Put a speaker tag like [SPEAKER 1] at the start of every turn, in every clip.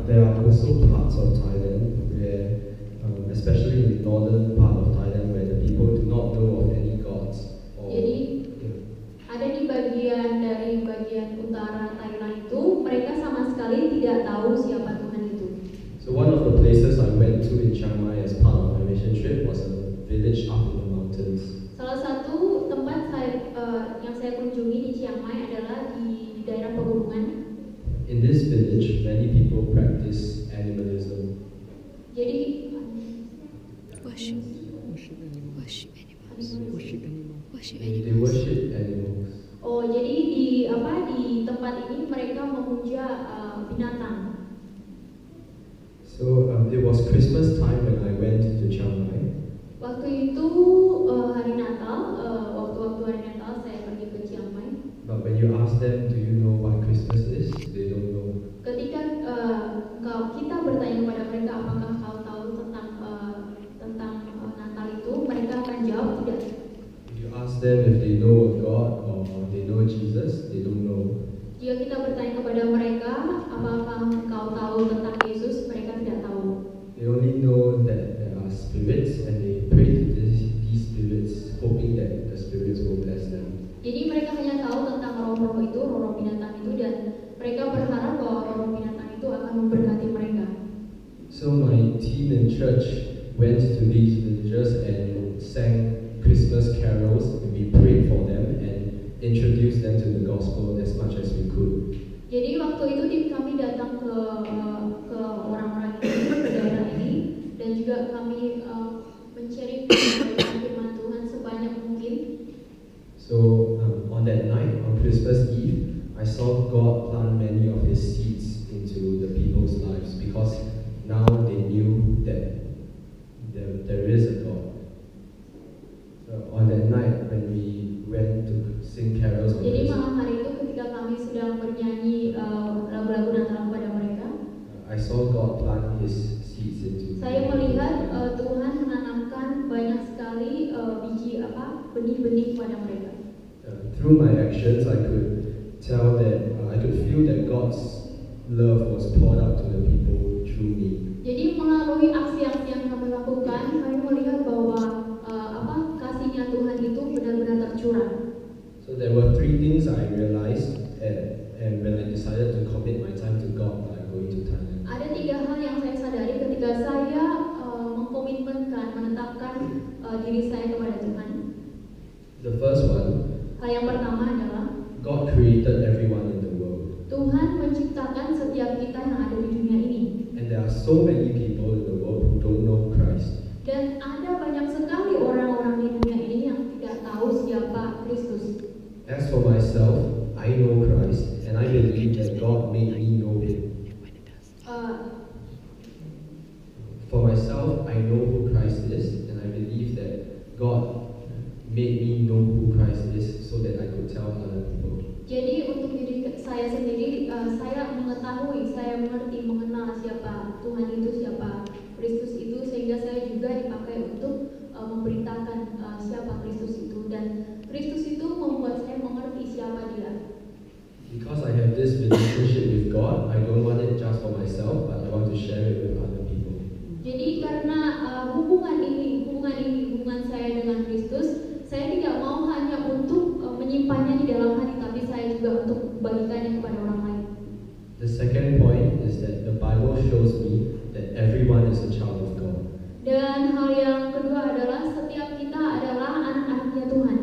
[SPEAKER 1] there are also parts of Thailand where, especially in the northern part of Thailand, where the people do not know of any gods.
[SPEAKER 2] Jadi ada di bagian utara Thailand itu mereka sama sekali tidak tahu siapa Tuhan itu.
[SPEAKER 1] So one of the places I went to in Chiang Mai as part of my mission trip was a village up in the mountains.
[SPEAKER 2] Salah satu tempat yang saya kunjungi di Chiang Mai adalah di daerah pegunungan.
[SPEAKER 1] In this village, many people practice animalism.
[SPEAKER 2] Jadi
[SPEAKER 3] Worship
[SPEAKER 1] They worship animals.
[SPEAKER 2] oh, jadi di tempat ini mereka memuja binatang.
[SPEAKER 1] So it was Christmas time when I went to Chiang Mai.
[SPEAKER 2] Waktu itu hari Natal, waktu hari Natal saya pergi ke Chiang Mai.
[SPEAKER 1] But when you ask them, do you know what Christmas is? They don't know.
[SPEAKER 2] Ketika kita bertanya kepada mereka apakah kau tahu tentang Natal itu, mereka akan jawab tidak.
[SPEAKER 1] If you ask them if they know of God or they know Jesus, they don't know.
[SPEAKER 2] Jika kita bertanya kepada mereka apakah kau tahu tentang Yesus, mereka tidak tahu.
[SPEAKER 1] They only know that there are spirits and they pray to these spirits, hoping that the spirits will bless them.
[SPEAKER 2] Jadi mereka hanya tahu tentang roh-roh itu, roh-roh binatang itu, dan mereka berharap bahwa roh-roh binatang itu akan memberkati mereka.
[SPEAKER 1] So my team in church went to these villages and sang Christmas carols, and we prayed for them and introduced them to the gospel as much as we could.
[SPEAKER 2] Jadi waktu itu kami datang ke orang-orang ini, ke daerah ini, dan juga kami mencari firman Tuhan sebanyak mungkin.
[SPEAKER 1] So on that night, on Christmas Eve, I saw God plant many of His seeds into the people's lives because now they knew that there is a God. So on that night, when we went to sing carols on
[SPEAKER 2] Jadi
[SPEAKER 1] Christmas,
[SPEAKER 2] malam hari itu ketika kami sedang bernyanyi lagu-lagu Natal kepada mereka,
[SPEAKER 1] I saw God plant His seeds into.
[SPEAKER 2] saya melihat Tuhan menanamkan banyak sekali benih-benih pada mereka.
[SPEAKER 1] Through my actions, I could tell that I could feel that God's love was poured out to the people through me.
[SPEAKER 2] Jadi melalui aksi-aksi yang kami lakukan, kami melihat bahwa kasihnya Tuhan itu benar-benar tercurah.
[SPEAKER 1] So there were three things I realized, and when I decided to commit my time to God by going to Thailand.
[SPEAKER 2] Ada 3 hal yang saya sadari ketika saya menetapkan diri saya kepada Tuhan.
[SPEAKER 1] The first one,
[SPEAKER 2] Hal yang pertama adalah
[SPEAKER 1] God created everyone in the world,
[SPEAKER 2] Tuhan menciptakan setiap kita yang ada di dunia ini.
[SPEAKER 1] and there are so many people in the world who don't know Christ.
[SPEAKER 2] Dan ada banyak sekali orang-orang di dunia ini yang tidak tahu siapa Kristus.
[SPEAKER 1] As for myself, I know Christ, and I believe that God made me know Him. For myself, I know who Christ is, and I believe that God made me know who Christ is so that I could tell other people.
[SPEAKER 2] Jadi untuk diri saya sendiri, saya mengetahui, saya mengerti, mengenal siapa Tuhan itu, siapa Kristus itu, sehingga saya juga dipakai untuk memberitakan siapa Kristus itu, dan Kristus itu membuat saya mengerti siapa Dia.
[SPEAKER 1] Because I have this relationship with God, I don't want it just for myself, but I want to share it with other people.
[SPEAKER 2] Jadi karena hubungan saya dengan Kristus, saya tidak mau hanya untuk menyimpannya di dalam hati, tapi saya juga untuk membagikannya kepada orang lain.
[SPEAKER 1] The second point is that the Bible shows me that everyone is a child of God.
[SPEAKER 2] Dan hal yang kedua adalah setiap kita adalah anak-anaknya Tuhan.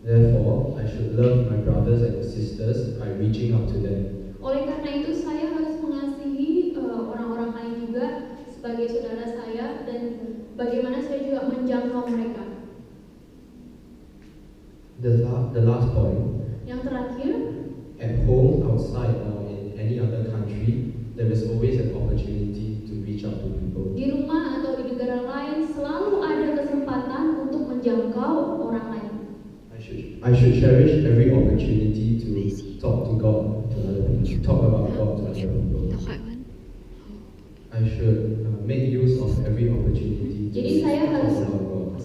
[SPEAKER 1] Therefore, I should love my brothers and sisters by reaching out to them.
[SPEAKER 2] Oleh karena itu saya harus mengasihi orang-orang lain juga sebagai saudara saya, dan bagaimana saya juga menjangkau mereka.
[SPEAKER 1] The last point,
[SPEAKER 2] Yang terakhir,
[SPEAKER 1] at home, outside, or in any other country, there is always an opportunity to reach out to people.
[SPEAKER 2] di rumah atau di negara lain selalu ada kesempatan untuk menjangkau orang lain.
[SPEAKER 1] I should cherish every opportunity to talk to God to other people, talk about God to other people. I should make use of every opportunity
[SPEAKER 2] Jadi
[SPEAKER 1] to
[SPEAKER 2] saya
[SPEAKER 1] talk
[SPEAKER 2] harus
[SPEAKER 1] about God.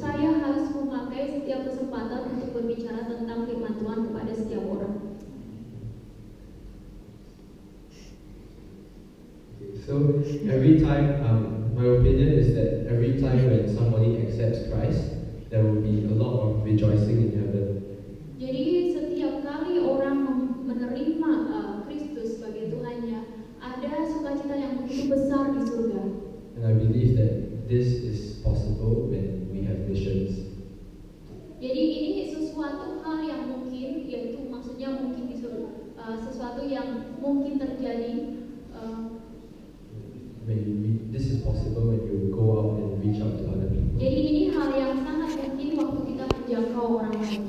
[SPEAKER 2] memakai setiap kesempatan untuk berbicara tentang firman Tuhan kepada setiap orang.
[SPEAKER 1] So every time, my opinion is that every time when somebody accepts Christ, there will be a lot of rejoicing in heaven.
[SPEAKER 2] Jadi setiap kali orang menerima Kristus sebagai Tuhannya, ada sukacita yang begitu besar di surga.
[SPEAKER 1] And I believe that this is possible when we have missions.
[SPEAKER 2] Jadi ini sesuatu hal yang mungkin, yaitu maksudnya mungkin di surga, sesuatu yang mungkin terjadi.
[SPEAKER 1] This is possible when you go out and reach out to other people.
[SPEAKER 2] Jadi ini hal yang sangat mungkin waktu kita menjangkau orang lain.